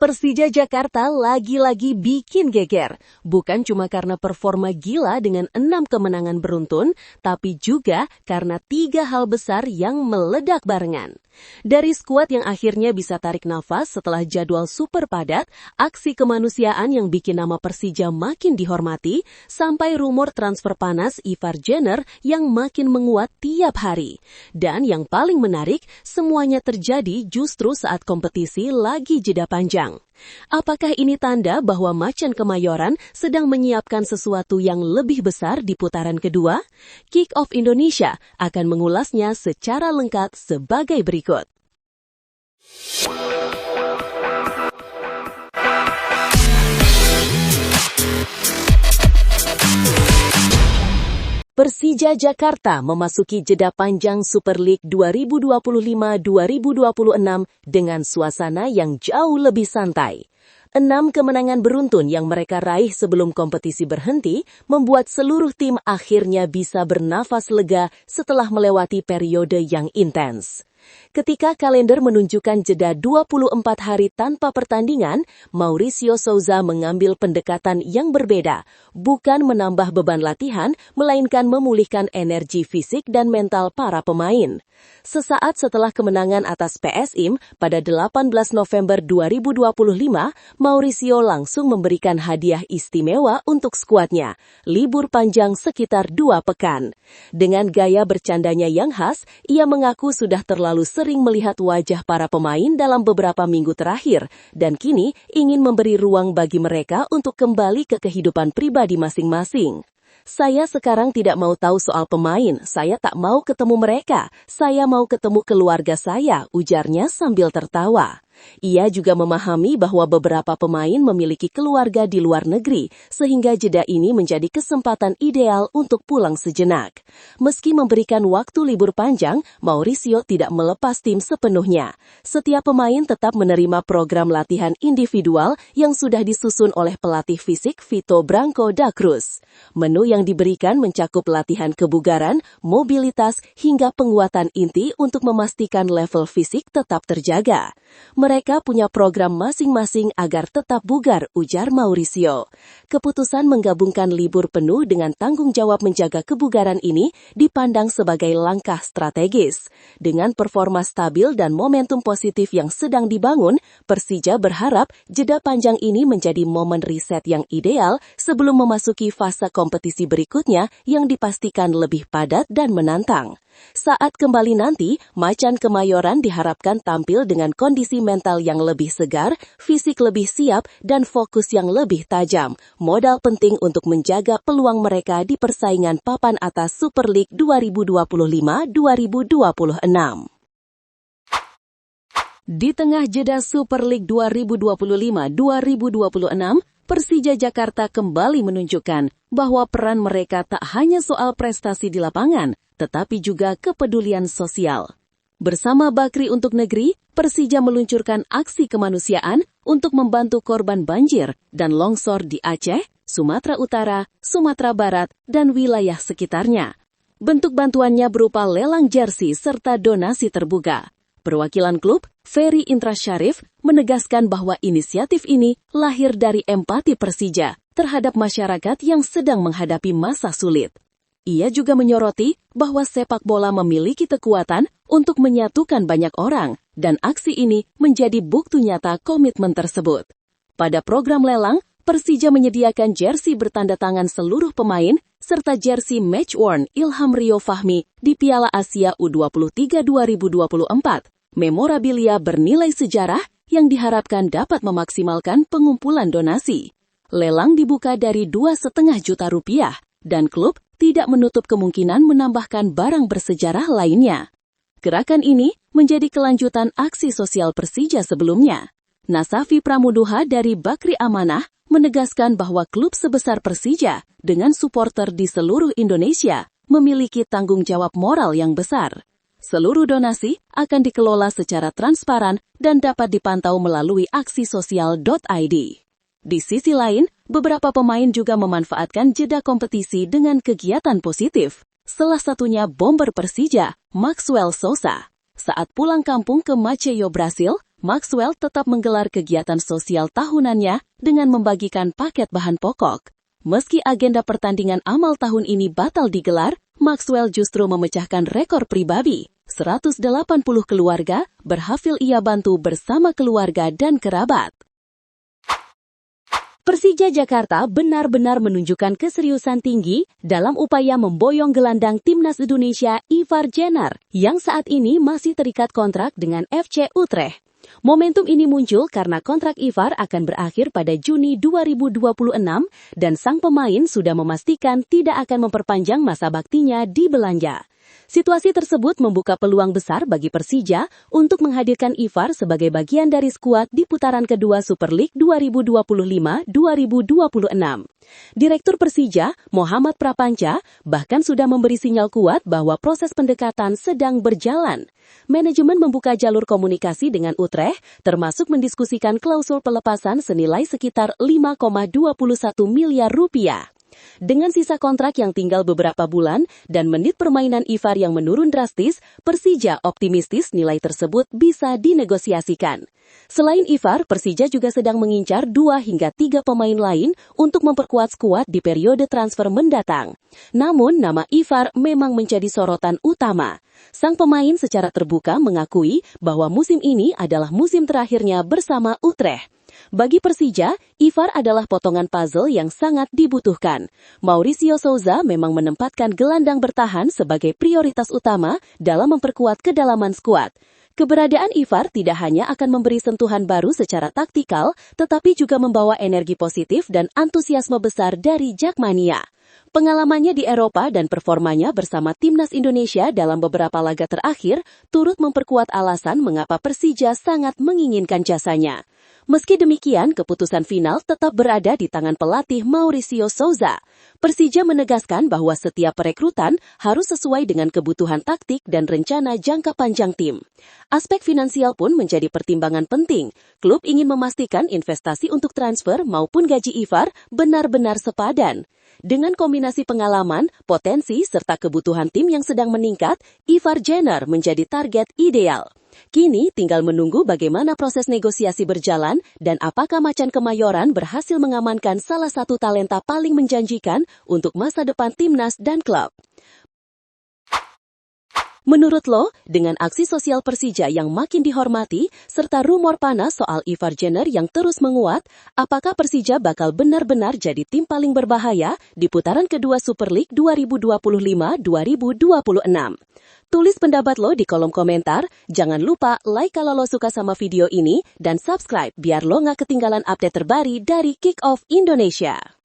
Persija Jakarta lagi-lagi bikin geger. Bukan cuma karena performa gila dengan 6 kemenangan beruntun, tapi juga karena 3 hal besar yang meledak barengan. Dari skuad yang akhirnya bisa tarik nafas setelah jadwal super padat, aksi kemanusiaan yang bikin nama Persija makin dihormati, sampai rumor transfer panas Ivar Jenner yang makin menguat tiap hari. Dan yang paling menarik, semuanya terjadi justru saat kompetisi lagi jeda panjang. Apakah ini tanda bahwa Macan Kemayoran sedang menyiapkan sesuatu yang lebih besar di putaran kedua? Kick Off Indonesia akan mengulasnya secara lengkap sebagai berikut. Persija Jakarta memasuki jeda panjang Super League 2025-2026 dengan suasana yang jauh lebih santai. 6 kemenangan beruntun yang mereka raih sebelum kompetisi berhenti membuat seluruh tim akhirnya bisa bernafas lega setelah melewati periode yang intens. Ketika kalender menunjukkan jeda 24 hari tanpa pertandingan, Mauricio Souza mengambil pendekatan yang berbeda, bukan menambah beban latihan, melainkan memulihkan energi fisik dan mental para pemain. Sesaat setelah kemenangan atas PSIM pada 18 November 2025, Mauricio langsung memberikan hadiah istimewa untuk skuadnya, libur panjang sekitar 2 pekan. Dengan gaya bercandanya yang khas, ia mengaku sudah terlalu sering melihat wajah para pemain dalam beberapa minggu terakhir, dan kini ingin memberi ruang bagi mereka untuk kembali ke kehidupan pribadi masing-masing. Saya sekarang tidak mau tahu soal pemain, saya tak mau ketemu mereka, saya mau ketemu keluarga saya, ujarnya sambil tertawa. Ia juga memahami bahwa beberapa pemain memiliki keluarga di luar negeri, sehingga jeda ini menjadi kesempatan ideal untuk pulang sejenak. Meski memberikan waktu libur panjang, Mauricio tidak melepas tim sepenuhnya. Setiap pemain tetap menerima program latihan individual yang sudah disusun oleh pelatih fisik Vito Branco da Cruz. Menu yang diberikan mencakup latihan kebugaran, mobilitas, hingga penguatan inti untuk memastikan level fisik tetap terjaga. Mereka punya program masing-masing agar tetap bugar, ujar Mauricio. Keputusan menggabungkan libur penuh dengan tanggung jawab menjaga kebugaran ini dipandang sebagai langkah strategis. Dengan performa stabil dan momentum positif yang sedang dibangun, Persija berharap jeda panjang ini menjadi momen riset yang ideal sebelum memasuki fase kompetisi berikutnya yang dipastikan lebih padat dan menantang. Saat kembali nanti, Macan Kemayoran diharapkan tampil dengan kondisi mental yang lebih segar, fisik lebih siap, dan fokus yang lebih tajam. Modal penting untuk menjaga peluang mereka di persaingan papan atas Super League 2025-2026. Di tengah jeda Super League 2025-2026, Persija Jakarta kembali menunjukkan bahwa peran mereka tak hanya soal prestasi di lapangan, tetapi juga kepedulian sosial. Bersama Bakri untuk Negeri, Persija meluncurkan aksi kemanusiaan untuk membantu korban banjir dan longsor di Aceh, Sumatera Utara, Sumatera Barat, dan wilayah sekitarnya. Bentuk bantuannya berupa lelang jersey serta donasi terbuka. Perwakilan klub, Ferry Intra Syarif, menegaskan bahwa inisiatif ini lahir dari empati Persija terhadap masyarakat yang sedang menghadapi masa sulit. Ia juga menyoroti bahwa sepak bola memiliki kekuatan untuk menyatukan banyak orang, dan aksi ini menjadi bukti nyata komitmen tersebut. Pada program lelang, Persija menyediakan jersey bertanda tangan seluruh pemain, serta jersey match worn Ilham Rio Fahmi di Piala Asia U23 2024, memorabilia bernilai sejarah yang diharapkan dapat memaksimalkan pengumpulan donasi. Lelang dibuka dari 2,5 juta rupiah, dan klub tidak menutup kemungkinan menambahkan barang bersejarah lainnya. Gerakan ini menjadi kelanjutan aksi sosial Persija sebelumnya. Nasafi Pramuduha dari Bakri Amanah menegaskan bahwa klub sebesar Persija dengan supporter di seluruh Indonesia memiliki tanggung jawab moral yang besar. Seluruh donasi akan dikelola secara transparan dan dapat dipantau melalui aksisosial.id. Di sisi lain, beberapa pemain juga memanfaatkan jeda kompetisi dengan kegiatan positif. Salah satunya bomber Persija, Maxwell Sousa. Saat pulang kampung ke Maceió, Brasil, Maxwell tetap menggelar kegiatan sosial tahunannya dengan membagikan paket bahan pokok. Meski agenda pertandingan amal tahun ini batal digelar, Maxwell justru memecahkan rekor pribadi. 180 keluarga berhasil ia bantu bersama keluarga dan kerabat. Persija Jakarta benar-benar menunjukkan keseriusan tinggi dalam upaya memboyong gelandang timnas Indonesia Ivar Jenner yang saat ini masih terikat kontrak dengan FC Utrecht. Momentum ini muncul karena kontrak Ivar akan berakhir pada Juni 2026 dan sang pemain sudah memastikan tidak akan memperpanjang masa baktinya di Belanda. Situasi tersebut membuka peluang besar bagi Persija untuk menghadirkan Ivar sebagai bagian dari skuad di putaran kedua Super League 2025-2026. Direktur Persija, Muhammad Prapanca, bahkan sudah memberi sinyal kuat bahwa proses pendekatan sedang berjalan. Manajemen membuka jalur komunikasi dengan Utrecht, termasuk mendiskusikan klausul pelepasan senilai sekitar 5,21 miliar rupiah. Dengan sisa kontrak yang tinggal beberapa bulan dan menit permainan Ivar yang menurun drastis, Persija optimistis nilai tersebut bisa dinegosiasikan. Selain Ivar, Persija juga sedang mengincar 2 hingga 3 pemain lain untuk memperkuat skuad di periode transfer mendatang. Namun, nama Ivar memang menjadi sorotan utama. Sang pemain secara terbuka mengakui bahwa musim ini adalah musim terakhirnya bersama Utrecht. Bagi Persija, Ivar adalah potongan puzzle yang sangat dibutuhkan. Mauricio Souza memang menempatkan gelandang bertahan sebagai prioritas utama dalam memperkuat kedalaman skuad. Keberadaan Ivar tidak hanya akan memberi sentuhan baru secara taktikal, tetapi juga membawa energi positif dan antusiasme besar dari Jakmania. Pengalamannya di Eropa dan performanya bersama timnas Indonesia dalam beberapa laga terakhir turut memperkuat alasan mengapa Persija sangat menginginkan jasanya. Meski demikian, keputusan final tetap berada di tangan pelatih Mauricio Souza. Persija menegaskan bahwa setiap perekrutan harus sesuai dengan kebutuhan taktik dan rencana jangka panjang tim. Aspek finansial pun menjadi pertimbangan penting. Klub ingin memastikan investasi untuk transfer maupun gaji Ivar benar-benar sepadan. Dengan kombinasi pengalaman, potensi, serta kebutuhan tim yang sedang meningkat, Ivar Jenner menjadi target ideal. Kini tinggal menunggu bagaimana proses negosiasi berjalan dan apakah Macan Kemayoran berhasil mengamankan salah satu talenta paling menjanjikan untuk masa depan timnas dan klub. Menurut lo, dengan aksi sosial Persija yang makin dihormati, serta rumor panas soal Ivar Jenner yang terus menguat, apakah Persija bakal benar-benar jadi tim paling berbahaya di putaran kedua Super League 2025-2026? Tulis pendapat lo di kolom komentar, jangan lupa like kalau lo suka sama video ini, dan subscribe biar lo nggak ketinggalan update terbaru dari Kick Off Indonesia.